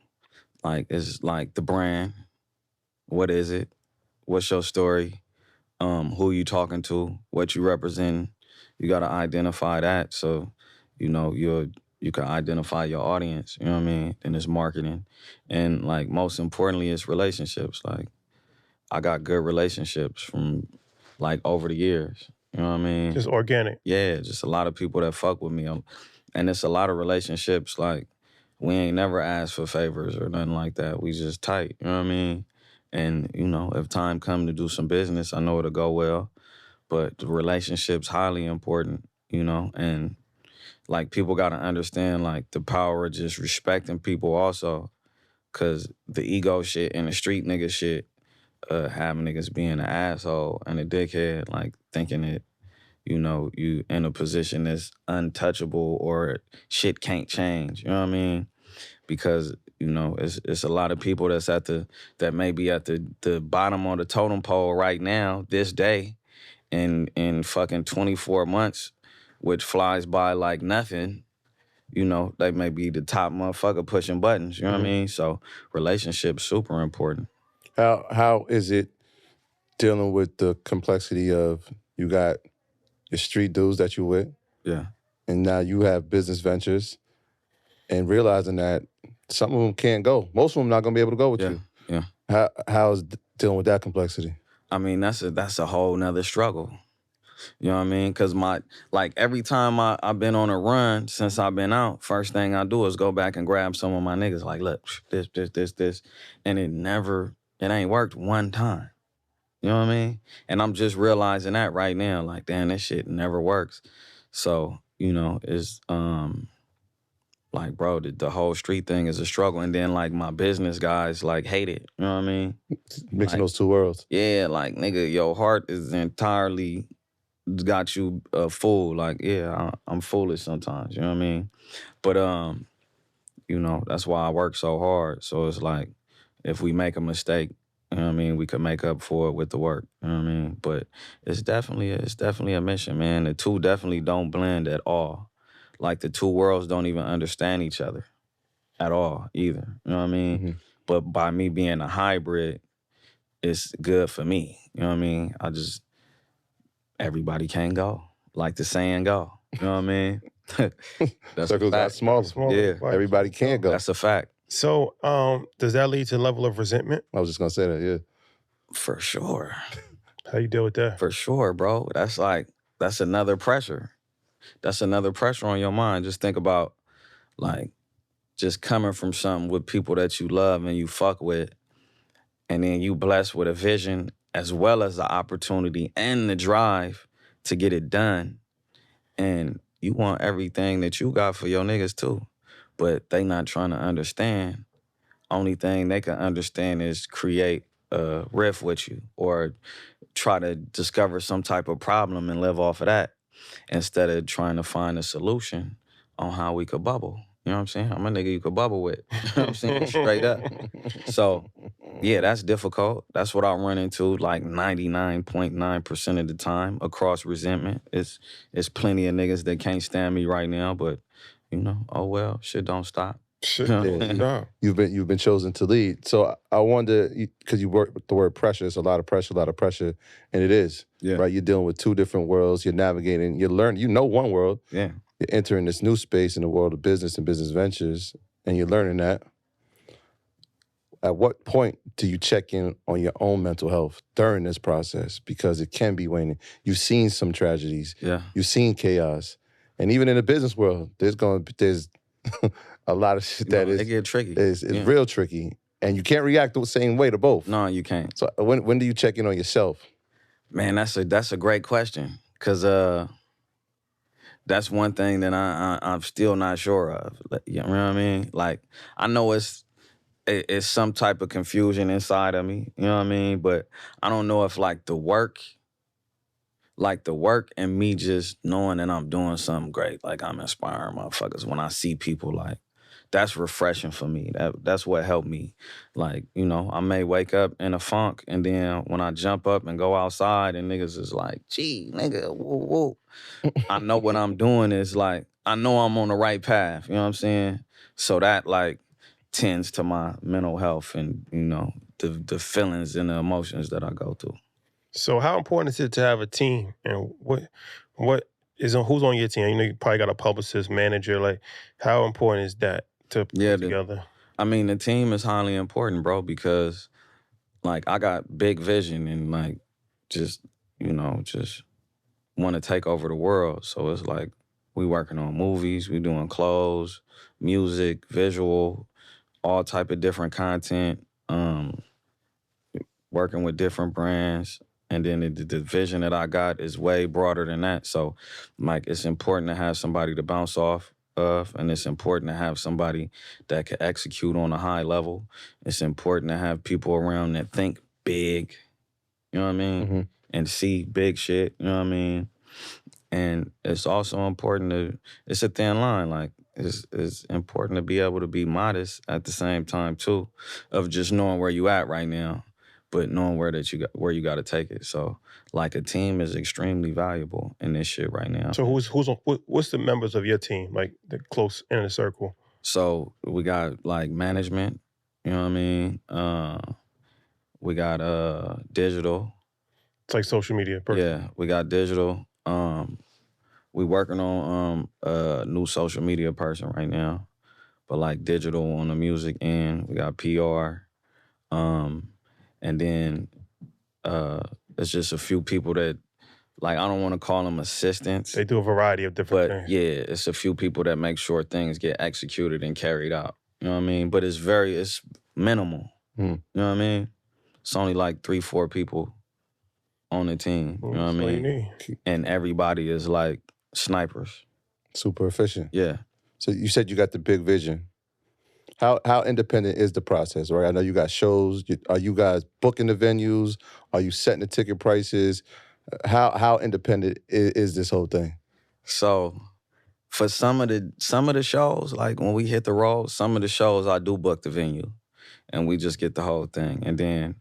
Like, it's like the brand. What is it? What's your story? Who you talking to? What you represent? You gotta identify that, so you know you can identify your audience. You know what I mean? Then it's marketing, and, like, most importantly, it's relationships. Like, I got good relationships from, like, over the years. You know what I mean? Just organic. Yeah, just a lot of people that fuck with me. And it's a lot of relationships, like, we ain't never asked for favors or nothing like that. We just tight, you know what I mean? And, you know, if time come to do some business, I know it'll go well. But the relationship's highly important, you know? And, like, people gotta understand, like, the power of just respecting people also. Cause the ego shit and the street nigga shit, have niggas being an asshole and a dickhead, like, thinking that, you know, you in a position that's untouchable or shit can't change. You know what I mean? Because, you know, it's a lot of people that may be at the bottom of the totem pole right now, this day, in fucking 24 months, which flies by like nothing, you know, they may be the top motherfucker pushing buttons, you know what I mean? So relationships super important. How is it dealing with the complexity of you got your street dudes that you with, Yeah. and now you have business ventures, and realizing that some of them can't go. Most of them not gonna be able to go with Yeah. you. Yeah. How's dealing with that complexity? I mean, that's a whole nother struggle. You know what I mean? Because every time I've been on a run since I've been out, first thing I do is go back and grab some of my niggas. Like, look, this. And it ain't worked one time. You know what I mean? And I'm just realizing that right now. Like, damn, this shit never works. So, you know, it's, like, bro, the whole street thing is a struggle. And then, like, my business guys, like, hate it. You know what I mean? Mixing Like, those two worlds. yeah, like, nigga, your heart is entirely got you fool. Like, yeah, I'm foolish sometimes, you know what I mean? But you know, that's why I work so hard. So it's like, if we make a mistake, you know what I mean, we could make up for it with the work, you know what I mean? But it's definitely a mission, man. The two definitely don't blend at all. Like, the two worlds don't even understand each other at all either, you know what I mean? Mm-hmm. But by me being a hybrid, it's good for me, you know what I mean? Everybody can't go. Like the saying go. You know what I mean? That's Circles a got fact. smaller. Yeah. Everybody can't go. That's a fact. So, does that lead to a level of resentment? I was just gonna say that, yeah. For sure. How you deal with that? For sure, bro. That's another pressure. That's another pressure on your mind. Just think about, like, just coming from something with people that you love and you fuck with, and then you blessed with a vision as well as the opportunity and the drive to get it done. And you want everything that you got for your niggas too. But they not trying to understand. Only thing they can understand is create a riff with you or try to discover some type of problem and live off of that instead of trying to find a solution on how we could bubble. You know what I'm saying? I'm a nigga you could bubble with. You know what I'm saying? Straight up. So, yeah, that's difficult. That's what I run into like 99.9% of the time across resentment. It's plenty of niggas that can't stand me right now, but, you know, oh well, shit don't stop. Shit, Yeah. You've been chosen to lead. So I wonder, because you work with the word pressure, it's a lot of pressure, and it is. Yeah. Right? You're dealing with two different worlds. You're navigating. You learn. You know one world. Yeah. You're entering this new space in the world of business and business ventures, and you're learning that. At what point do you check in on your own mental health during this process? Because it can be waning. You've seen some tragedies. Yeah. You've seen chaos, and even in the business world, there's a lot of shit that It get tricky. is real tricky, and you can't react the same way to both. No, you can't. So when do you check in on yourself? Man, that's a great question, because that's one thing that I'm still not sure of. You know what I mean? Like, I know it's some type of confusion inside of me, you know what I mean? But I don't know if the work and me just knowing that I'm doing something great, like I'm inspiring motherfuckers when I see people, like, that's refreshing for me. That's what helped me. Like, you know, I may wake up in a funk, and then when I jump up and go outside and niggas is like, gee, nigga, woo, woo. I know what I'm doing is, like, I know I'm on the right path, you know what I'm saying? So that, like, tends to my mental health and, you know, the feelings and the emotions that I go through. So how important is it to have a team? And who's on your team? You know, you probably got a publicist, manager. Like, how important is that to put together? I mean, the team is highly important, bro, because, like, I got big vision and, like, just want to take over the world. So it's like, we working on movies, we doing clothes, music, visual, all type of different content, working with different brands. And then the vision that I got is way broader than that. So, like, it's important to have somebody to bounce off of, and it's important to have somebody that can execute on a high level. It's important to have people around that think big, you know what I mean? Mm-hmm. And see big shit, you know what I mean? And it's also important it's a thin line, like, it's important to be able to be modest at the same time, too, of just knowing where you at right now. but knowing where you got to take it. So like a team is extremely valuable in this shit right now. So what's the members of your team, like the close inner circle? So we got like management, you know what I mean? We got digital. It's like social media person. Yeah, we got digital. We working on a new social media person right now, but like digital on the music end. We got PR, and then it's just a few people that, like, I don't want to call them assistants. They do a variety of different But things. yeah, it's a few people that make sure things get executed and carried out. You know what I mean? But it's minimal. You know what I mean? It's only like 3-4 people on the team. You know what I mean? And everybody is like snipers. Super efficient. Yeah. So you said you got the big vision. How independent is the process, right? I know you got shows. Are you guys booking the venues? Are you setting the ticket prices? How independent is this whole thing? So for some of the shows, like when we hit the road, some of the shows I do book the venue, and we just get the whole thing. And then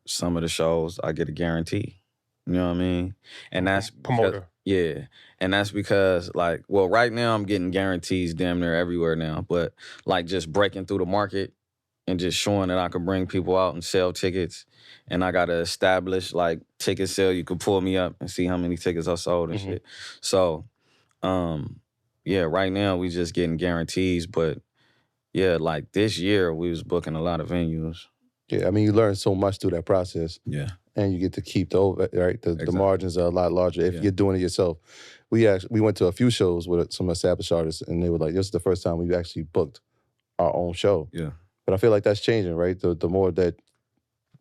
some of the shows I get a guarantee. You know what I mean? And that's promoter. Yeah. And that's because, like, well, right now I'm getting guarantees damn near everywhere now. But like just breaking through the market and just showing that I can bring people out and sell tickets. And I gotta establish like ticket sale. You could pull me up and see how many tickets I sold and shit. So yeah, right now we just getting guarantees. But yeah, like this year we was booking a lot of venues. Yeah, I mean, you learn so much through that process. Yeah. And you get to keep the margins are a lot larger if you're doing it yourself. We went to a few shows with some established artists, and they were like, this is the first time we've actually booked our own show. Yeah. But I feel like that's changing, right? The more that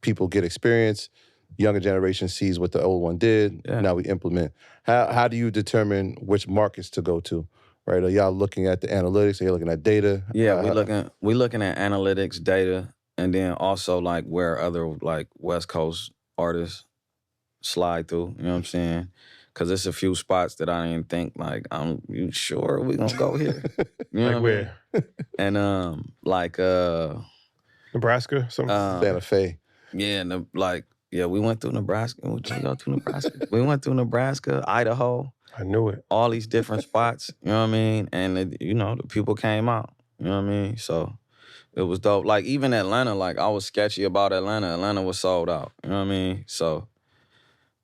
people get experience, younger generation sees what the old one did, now we implement. How do you determine which markets to go to? Right? Are y'all looking at the analytics? Are you looking at data? Yeah, we looking at analytics, data, and then also like where other like West Coast artists slide through. You know what I'm saying? Because there's a few spots that I didn't think like, you sure we gonna go here? You know like where? And like Nebraska, Santa Fe. Yeah, we went through Nebraska. We go to Nebraska. We went through Nebraska, Idaho. I knew it. All these different spots. You know what I mean? And the people came out. You know what I mean? So it was dope. Like even Atlanta, like I was sketchy about Atlanta. Atlanta was sold out. You know what I mean? So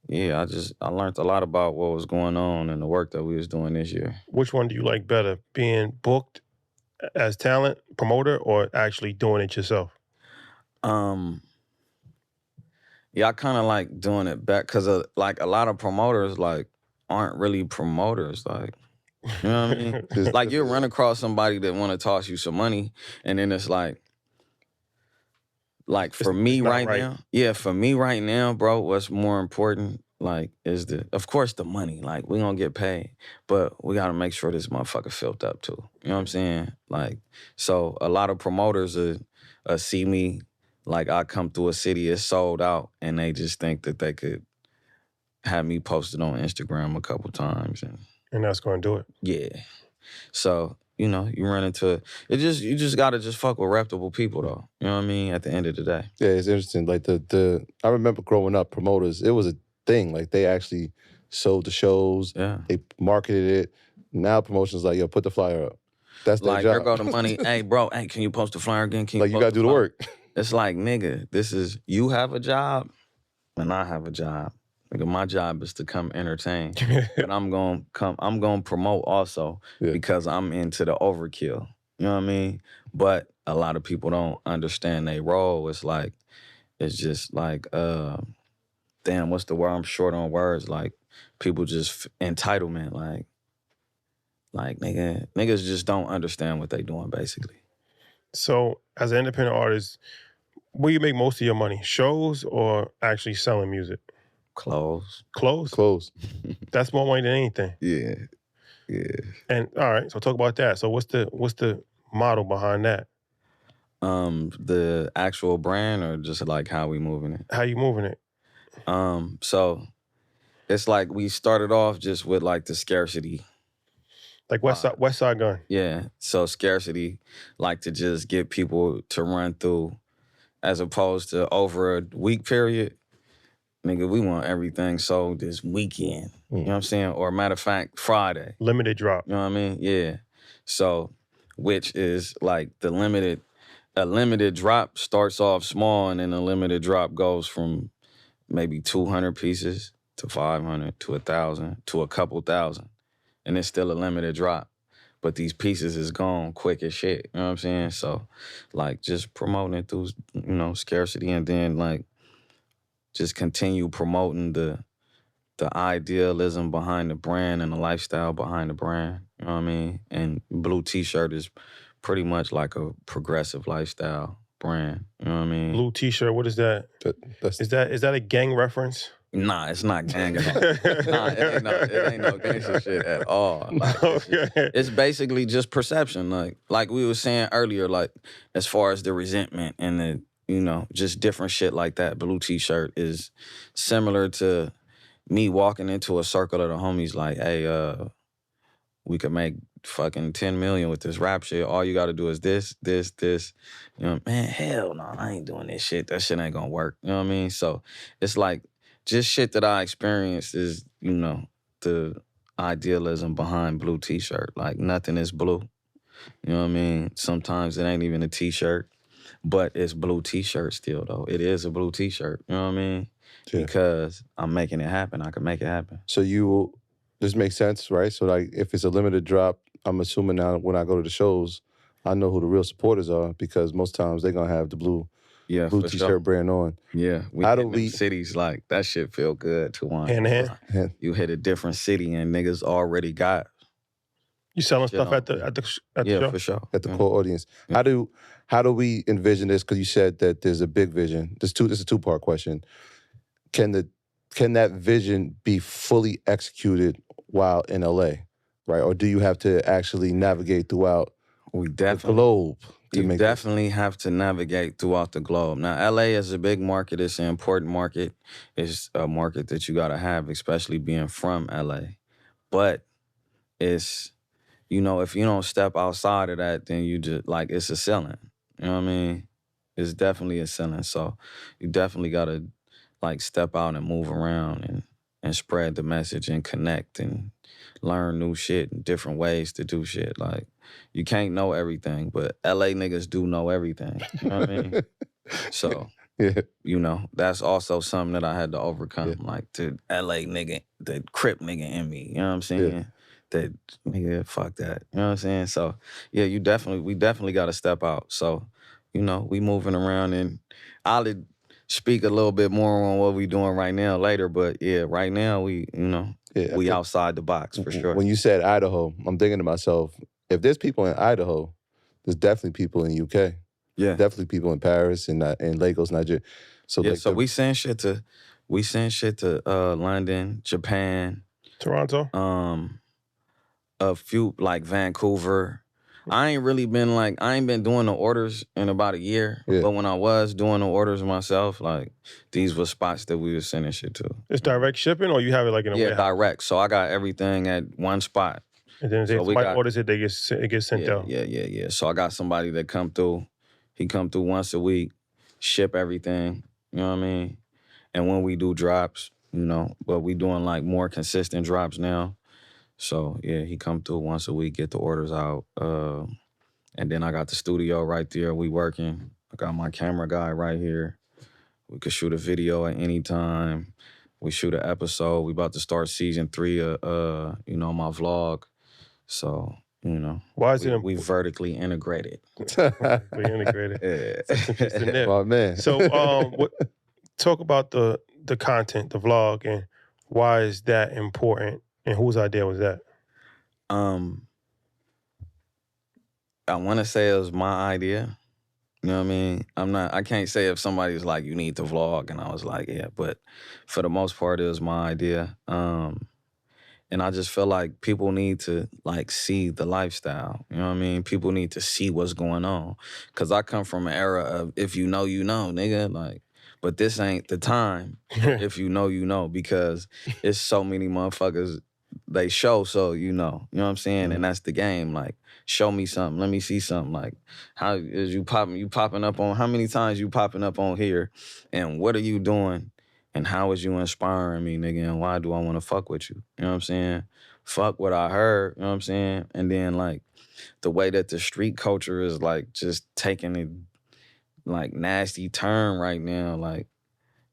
yeah, I learned a lot about what was going on and the work that we was doing this year. Which one do you like better? Being booked as talent promoter or actually doing it yourself? Yeah, I kind of like doing it back because like a lot of promoters like aren't really promoters. Like, you know what I mean? Like you'll run across somebody that want to toss you some money, and then it's like for me right now, for me right now, bro, what's more important, like, is of course the money. Like, we gonna get paid, but we gotta make sure this motherfucker filled up too. You know what I'm saying? Like, so a lot of promoters see me, like I come through a city, it's sold out, and they just think that they could have me posted on Instagram a couple times. And that's gonna do it. Yeah. So, you run into it. You just gotta just fuck with reputable people though. You know what I mean? At the end of the day. Yeah, it's interesting. Like I remember growing up, promoters, it was a thing. Like they actually sold the shows. Yeah. They marketed it. Now promotions like, yo, put the flyer up. That's their job. Like, there go the money. Hey, bro, can you post the flyer again? You gotta do the work. It's like, nigga, you have a job and I have a job. Nigga, my job is to come entertain. And I'm gonna promote also because I'm into the overkill. You know what I mean? But a lot of people don't understand their role. It's just like, damn, what's the word? I'm short on words. Like, people just entitlement. Like niggas just don't understand what they doing, basically. So, as an independent artist, where you make most of your money? Shows or actually selling music? Clothes. Clothes? That's more money than anything. Yeah. And all right, so talk about that. So what's the model behind that? The actual brand or just like how we moving it? How you moving it? So it's like we started off just with like the scarcity. Like West Side Gun. Yeah. So scarcity, like to just get people to run through as opposed to over a week period. Nigga, we want everything sold this weekend. You know what I'm saying? Or matter of fact, Friday. Limited drop. You know what I mean? Yeah. So, which is like a limited drop starts off small, and then a limited drop goes from maybe 200 pieces to 500 to 1,000 to a couple thousand. And it's still a limited drop. But these pieces is gone quick as shit. You know what I'm saying? So, like, just promoting it through, scarcity, and then, like, just continue promoting the idealism behind the brand and the lifestyle behind the brand. You know what I mean? And Blue T-shirt is pretty much like a progressive lifestyle brand. You know what I mean? Blue T-shirt. What is that? Is that a gang reference? Nah, it's not gang at all. Nah, it ain't no gangster shit at all. Like, it's basically just perception. Like we were saying earlier, like as far as the resentment and the, just different shit like that. Blue T-shirt is similar to me walking into a circle of the homies like, hey, we could make fucking 10 million with this rap shit. All you gotta do is this. Man, hell no, I ain't doing this shit. That shit ain't gonna work. You know what I mean? So it's like just shit that I experienced is, the idealism behind Blue T-shirt. Like nothing is blue. You know what I mean? Sometimes it ain't even a T-shirt, but it's Blue T-shirt still though. It is a Blue T-shirt. You know what I mean? Yeah. Because I'm making it happen. I can make it happen. So this makes sense, right? So like if it's a limited drop, I'm assuming now when I go to the shows, I know who the real supporters are because most times they're gonna have the blue T-shirt sure. brand on. Yeah. How do we cities like that shit feel good to one. Hand. You hit a different city and niggas already got. You selling stuff at the show? For sure. At the core audience. Yeah. How do we envision this? Because you said that there's a big vision. This is a two-part question. Can that vision be fully executed while in LA, right? Or do you have to actually navigate throughout the globe? You definitely have to navigate throughout the globe. Now, LA is a big market. It's an important market. It's a market that you gotta have, especially being from LA. But it's, if you don't step outside of that, then you just, like, it's a ceiling. You know what I mean? It's definitely a ceiling. So you definitely gotta, like, step out and move around and spread the message and connect and learn new shit and different ways to do shit. Like, you can't know everything, but LA niggas do know everything. You know what I mean? So, that's also something that I had to overcome. Yeah. Like, the LA nigga, the Crip nigga in me. You know what I'm saying? Yeah. That nigga, fuck that. You know what I'm saying? So, yeah, we definitely got to step out. So, we moving around, and I'll speak a little bit more on what we doing right now later, but yeah, right now we outside the box for sure. When you said Idaho, I'm thinking to myself, if there's people in Idaho, there's definitely people in the UK. Yeah. Definitely people in Paris and Lagos, Nigeria. So we send shit to London, Japan, Toronto. A few like Vancouver. I ain't been doing the orders in about a year. Yeah. But when I was doing the orders myself, like, these were spots that we were sending shit to. It's direct shipping, or you have it like in a warehouse? Yeah, direct. So I got everything at one spot. And then if somebody orders it, it gets sent out. Yeah. So I got somebody that come through. He come through once a week, ship everything. You know what I mean? And when we do drops, but we doing like more consistent drops now. So, yeah, he come through once a week, get the orders out. And then I got the studio right there. We working. I got my camera guy right here. We could shoot a video at any time. We shoot an episode. We about to start season 3 of, my vlog. So, why is it we vertically integrated. Vertically integrated. Yeah. That's interesting. Oh, man. So, talk about the content, the vlog, and why is that important? And whose idea was that? I want to say it was my idea. You know what I mean? I can't say if somebody's like, you need to vlog, and I was like, yeah, but for the most part, it was my idea. And I just feel like people need to, like, see the lifestyle. You know what I mean? People need to see what's going on. Because I come from an era of, if you know, nigga. Like, but this ain't the time. If you know, because it's so many motherfuckers they show, so you know what I'm saying, and that's the game. Like, show me something, let me see something. Like, how is you popping up on? How many times you popping up on here, and what are you doing, and how is you inspiring me, nigga, and why do I want to fuck with you? You know what I'm saying? Fuck what I heard. You know what I'm saying? And then like the way that the street culture is like just taking it like nasty turn right now. Like,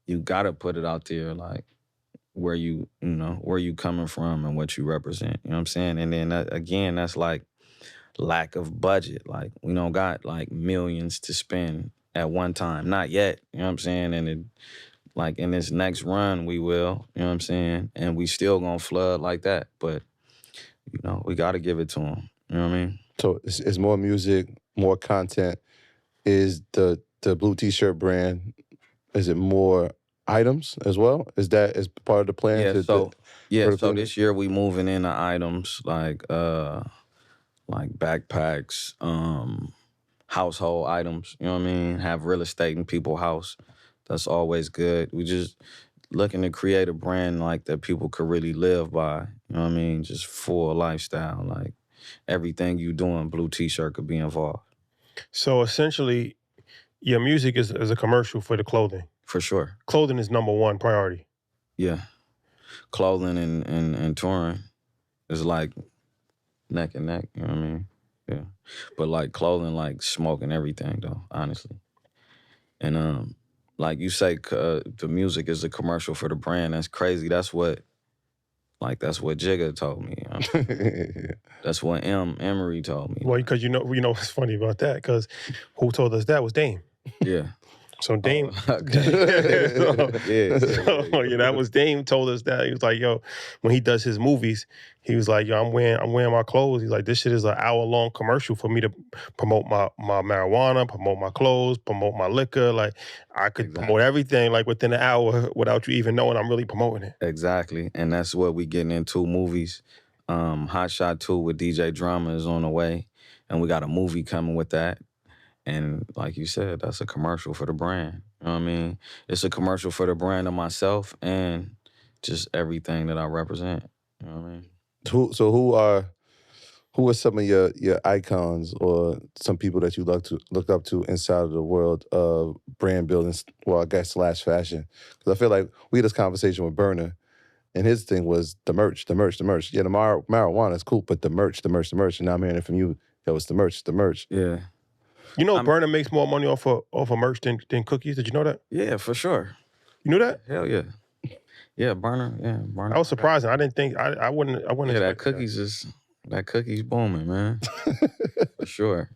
you gotta put it out there. Like, where where you coming from and what you represent. You know what I'm saying? And then again, that's like lack of budget. Like, we don't got like millions to spend at one time. Not yet. You know what I'm saying? And it, like in this next run, we will. You know what I'm saying? And we still gonna flood like that. But we got to give it to them. You know what I mean? So it's more music, more content. Is the blue T-shirt brand? Is it more items as well? Is that as part of the plan? Yeah. So vertically- this year we moving into items like backpacks, household items. You know what I mean? Have real estate in people's house. That's always good. We just looking to create a brand like that people could really live by. You know what I mean? Just full lifestyle. Like, everything you doing, blue T-shirt could be involved. So essentially, your music is a commercial for the clothing. For sure. Clothing is number one priority. Yeah. Clothing and touring is like neck and neck, you know what I mean? Yeah. But like clothing, like smoking everything though, honestly. And like you say, the music is a commercial for the brand. That's crazy. That's what Jigga told me. That's what Emery told me. Well, because you know what's funny about that? Because who told us that was Dame. Yeah. So Dame, Okay. that was Dame told us that. He was like, yo, when he does his movies, he was like, yo, I'm wearing my clothes. He's like, this shit is an hour-long commercial for me to promote my marijuana, promote my clothes, promote my liquor. Like, I could promote everything like within an hour without you even knowing I'm really promoting it. Exactly. And that's what we getting into, movies. Hot Shot 2 with DJ Drama is on the way. And we got a movie coming with that. And like you said, that's a commercial for the brand. You know what I mean? It's a commercial for the brand of myself and just everything that I represent. You know what I mean? Who are some of your icons or some people that you look up to inside of the world of brand building? Well, I guess / fashion. Because I feel like we had this conversation with Burner, and his thing was the merch. Yeah, the marijuana is cool, but the merch. And now I'm hearing it from you. That was the merch. Yeah. You know, Burner makes more money off of merch than cookies. Did you know that? Yeah, for sure. You knew that? Hell yeah. Yeah, Burner. That was surprising. I didn't think I wouldn't. Yeah, that cookies booming, man. For sure.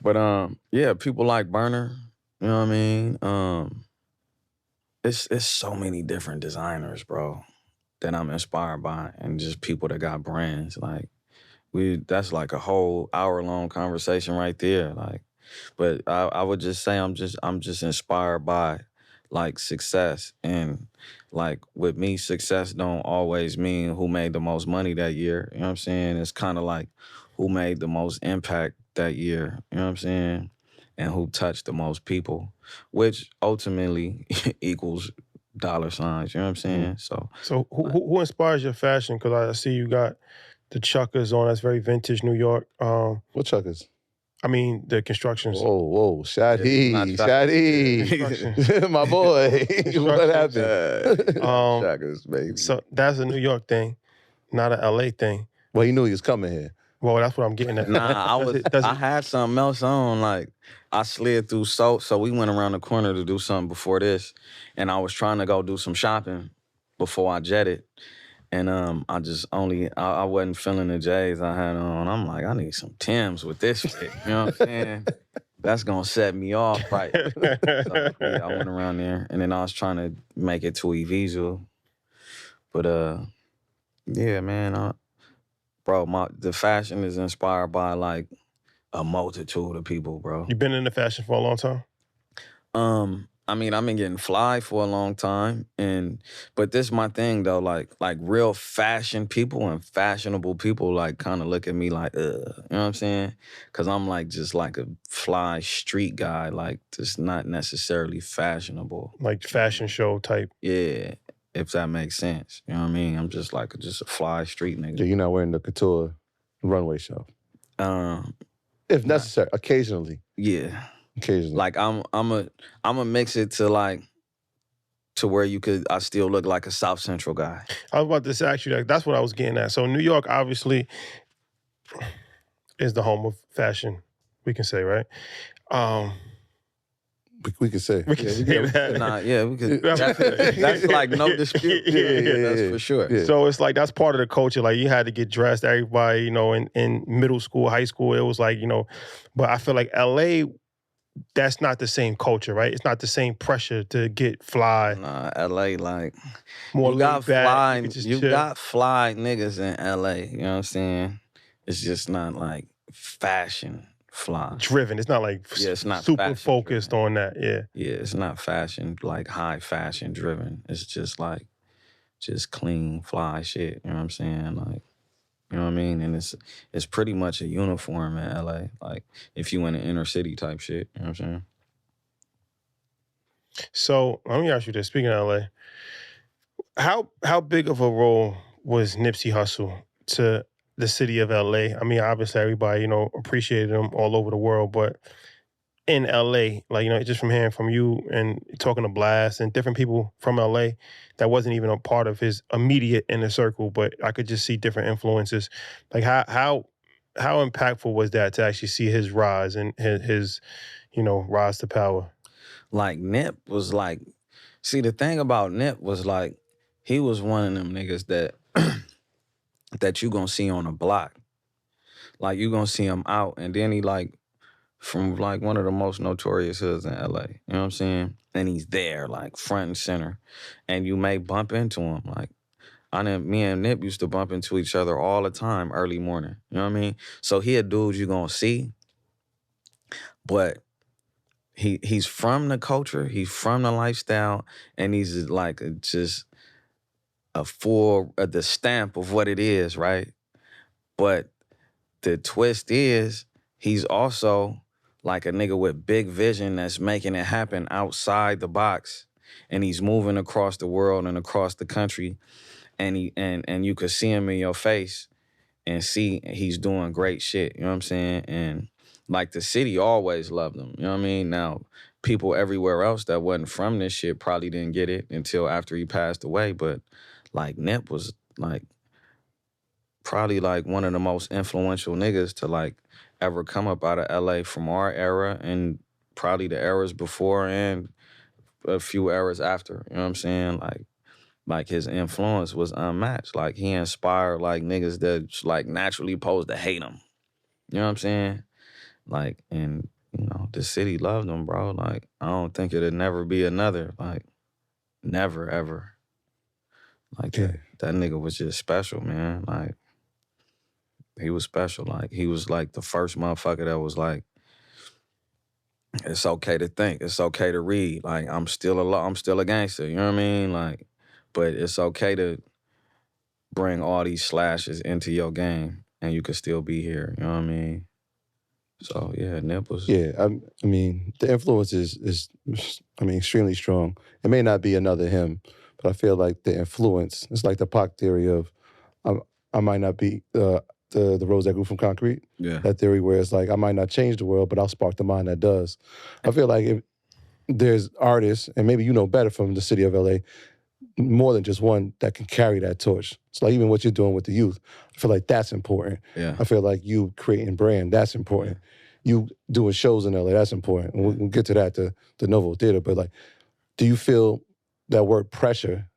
But yeah, people like Burner. You know what I mean? It's so many different designers, bro, that I'm inspired by, and just people that got brands. Like, that's like a whole hour-long conversation right there. Like, but I would just say I'm just inspired by like success. And like with me, success don't always mean who made the most money that year. You know what I'm saying? It's kind of like who made the most impact that year. You know what I'm saying? And who touched the most people, which ultimately equals dollar signs. You know what I'm saying? So who inspires your fashion? Because I see you got the Chuckers on. That's very vintage New York. What Chuckers? I mean, the constructions. Whoa, Shady, my boy. What happened? Chuckers, baby. So that's a New York thing, not a LA thing. Well, he knew he was coming here. Well, that's what I'm getting at. Nah, I had something else on. Like, I slid through so we went around the corner to do something before this, and I was trying to go do some shopping before I jetted. And I wasn't feeling the J's I had on. I'm like, I need some Timbs with this shit. You know what I'm saying? That's gonna set me off, right? So, yeah, I went around there, and then I was trying to make it to a visual. But yeah, man, bro, the fashion is inspired by like a multitude of people, bro. You been in the fashion for a long time? I mean, I've been getting fly for a long time, but this is my thing though. Like real fashion people and fashionable people like kind of look at me like, you know what I'm saying? Because I'm like just like a fly street guy, like just not necessarily fashionable. Like fashion show type. Yeah, if that makes sense. You know what I mean? I'm just like just a fly street Yeah, nigga. you're not wearing the couture runway show. Um, If necessary, occasionally. yeah. Occasionally. Like I'm a mix it to like to where I still look like a South Central guy. I was about to say, actually, like, that's what I was getting at. So New York obviously is the home of fashion, we can say, right? we could say. We can say that. Nah, yeah, we could. That's- That's like no dispute. Yeah, That's for sure. Yeah. So it's like that's part of the culture. Like you had to get dressed. Everybody, you know, in middle school, high school, it was like, you know, but I feel like LA, that's not the same culture, right? It's not the same pressure to get fly. Nah, LA, like More you got laid back, fly, could just you chill. got fly niggas in LA. You know what I'm saying? It's just not like fashion fly. Driven. It's not like Yeah, it's not super fashion focused on that. Yeah. Yeah, it's not fashion, like high fashion driven. It's just like just clean, fly shit. You know what I'm saying? Like, you know what I mean? And it's pretty much a uniform in LA. Like if you in an inner city type shit, you know what I'm saying? So let me ask you this. Speaking of LA, how big of a role was Nipsey Hussle to the city of LA? I mean, obviously everybody, you know, appreciated him all over the world, but in LA, like, you know, just from hearing from you and talking to Blast and different people from LA that wasn't even a part of his immediate inner circle, but I could just see different influences. Like how impactful was that to actually see his rise and his you know, rise to power? Like Nip was like, see the thing about Nip was like, he was one of them niggas that that you gonna see on a block. Like you gonna see him out and then he like from like one of the most notorious hoods in LA. You know what I'm saying? And he's there, like front and center. And you may bump into him. Like me and Nip used to bump into each other all the time early morning. You know what I mean? So he a dude you gonna see, but he's from the culture, he's from the lifestyle, and he's like just the stamp of what it is, right? But the twist is he's also like a nigga with big vision that's making it happen outside the box, and he's moving across the world and across the country, and you could see him in your face and see he's doing great shit. You know what I'm saying? And like the city always loved him. You know what I mean? Now people everywhere else that wasn't from this shit probably didn't get it until after he passed away. But like Nip was like probably like one of the most influential niggas to like ever come up out of LA from our era and probably the eras before and a few eras after. You know what I'm saying? Like his influence was unmatched. Like he inspired like niggas that like naturally posed to hate him. You know what I'm saying? Like, and you know, the city loved him, bro. Like, I don't think it'd never be another. Like, never, ever. Like that nigga was just special, man. Like, he was special. Like, he was like the first motherfucker that was like, it's okay to think, it's okay to read. Like, I'm still a gangster, you know what I mean? Like, but it's okay to bring all these slashes into your game and you could still be here, you know what I mean? So yeah, Nip was. Yeah, I mean, the influence is I mean, extremely strong. It may not be another him, but I feel like the influence, it's like the Pac theory of, I might not be the rose that grew from concrete. Yeah. That theory where it's like, I might not change the world, but I'll spark the mind that does. I feel like if there's artists, and maybe you know better from the city of LA, more than just one that can carry that torch. It's like even what you're doing with the youth, I feel like that's important. Yeah. I feel like you creating brand, that's important. You doing shows in LA, that's important. And we'll get to that, the Novo Theater, but like, do you feel that word pressure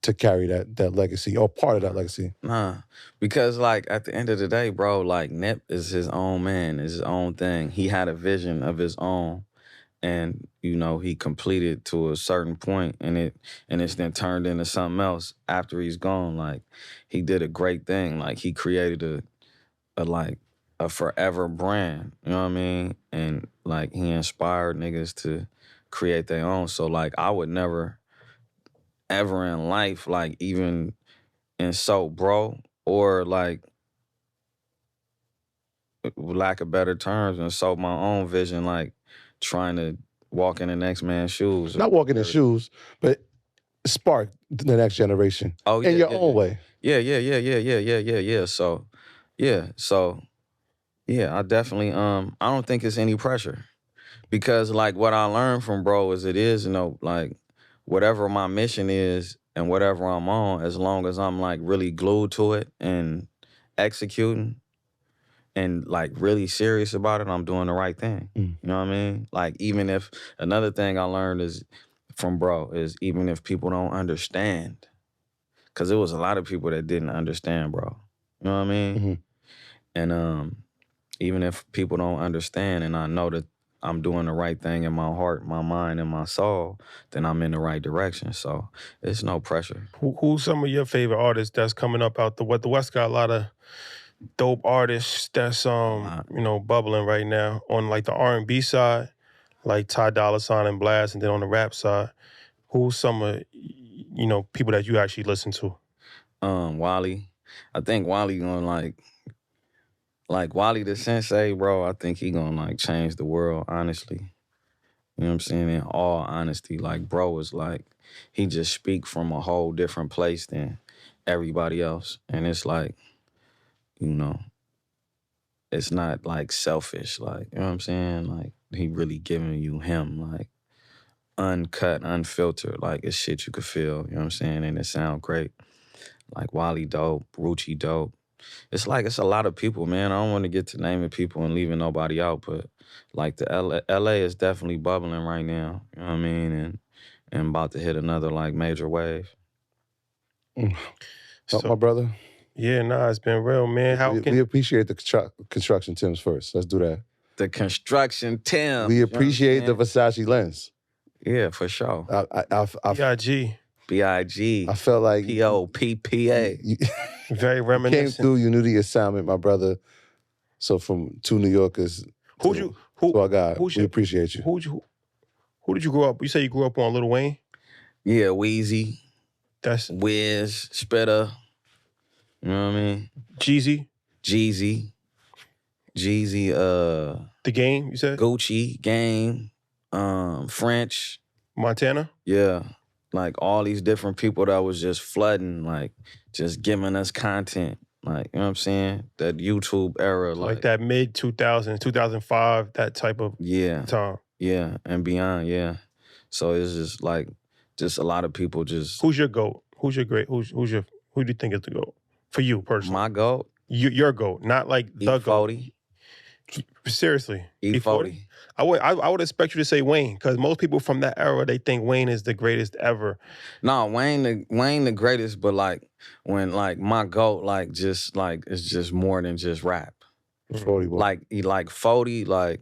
to carry that legacy or part of that legacy? Nah, because like at the end of the day, bro, like Nip is his own man, is his own thing. He had a vision of his own. And, you know, he completed to a certain point and it's then turned into something else after he's gone. Like, he did a great thing. Like, he created a forever brand, you know what I mean? And, like, he inspired niggas to create their own. So, like, I would never, ever in life, like, even insult bro or, like, lack of better terms, insult my own vision, like, trying to walk in the next man's shoes. Not walking in shoes, but spark the next generation in your own way? Yeah. So, I definitely I don't think it's any pressure. Because like what I learned from bro is like whatever my mission is and whatever I'm on, as long as I'm like really glued to it and executing and like really serious about it, I'm doing the right thing. Mm. You know what I mean? Like even if another thing I learned is from bro is even if people don't understand, because it was a lot of people that didn't understand, bro. You know what I mean? Mhm. And even if people don't understand and I know that I'm doing the right thing in my heart, my mind, and my soul, then I'm in the right direction. So it's no pressure. Who's some of your favorite artists that's coming up out the West got a lot of dope artists that's bubbling right now on like the R&B side, like Ty Dolla $ign and Blast, and then on the rap side, who's some of people that you actually listen to? Wally. I think Wally gonna like Wally the Sensei, bro. I think he gonna like change the world, honestly. You know what I'm saying? In all honesty, like bro is like he just speak from a whole different place than everybody else, and it's like, you know, it's not like selfish, like you know what I'm saying? Like he really giving you him, like uncut, unfiltered, like it's shit you could feel. You know what I'm saying? And it sound great. Like Wally dope, Rucci dope. It's a lot of people, man. I don't want to get to naming people and leaving nobody out, but like the LA is definitely bubbling right now. You know what I mean? And about to hit another like major wave. So, my brother. Yeah, nah, it's been real, man. We appreciate the construction Tims first. Let's do that. The construction Tims. We appreciate the Versace lens. Yeah, for sure. B.I.G. B.I.G. I felt like P.O.P.P.A. Very reminiscent. You came through, you knew the assignment, my brother. So from two New Yorkers to our guy, we appreciate you. Who did you grow up? You say you grew up on Lil Wayne? Yeah, Weezy. That's Wiz, Spitter. You know what I mean? Jeezy. The Game, you said? Gucci, Game, French. Montana? Yeah. Like all these different people that was just flooding, like just giving us content. Like, you know what I'm saying? That YouTube era. Like that mid 2000, 2005, that type of time. Yeah, and beyond, yeah. So it's just like, just a lot of people just... Who's your GOAT? Who do you think is the GOAT? For you personally. My GOAT? Your GOAT, not like the GOAT. E40. Seriously. E40. I would expect you to say Wayne, because most people from that era, they think Wayne is the greatest ever. No, Wayne the greatest, but like when like my GOAT like just like it's just more than just rap. 40. Like he like 40, like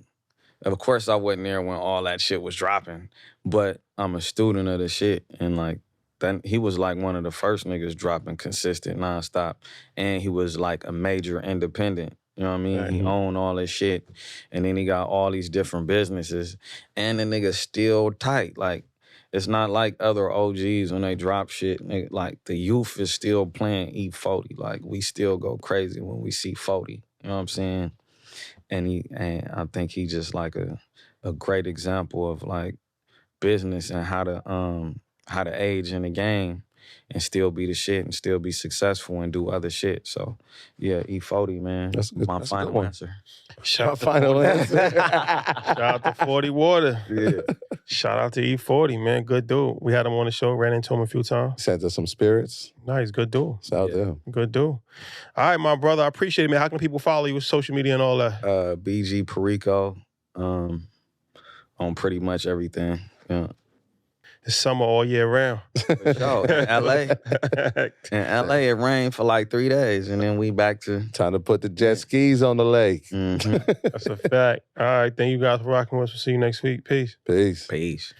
of course I wasn't there when all that shit was dropping, but I'm a student of the shit, and like then he was like one of the first niggas dropping consistent nonstop, and he was like a major independent. You know what I mean? He owned all this shit, and then he got all these different businesses, and the nigga still tight. Like, it's not like other OGs when they drop shit. Nigga, like, the youth is still playing E40. Like, we still go crazy when we see 40. You know what I'm saying? And I think he just like a great example of like business and how to age in the game and still be the shit and still be successful and do other shit. So, yeah, E40, man. That's good. My final answer. Shout out to 40 Water. Yeah. Shout out to E40, man. Good dude. We had him on the show, ran into him a few times. Sent us some spirits. Nice, good dude. Shout out to him. Good dude. All right, my brother, I appreciate it, man. How can people follow you with social media and all that? BG Perico, on pretty much everything. Yeah. It's summer all year round. For sure. In LA, it rained for like 3 days, and then we back to... Time to put the jet skis on the lake. Mm-hmm. That's a fact. All right, thank you guys for rocking with us. We'll see you next week. Peace. Peace. Peace.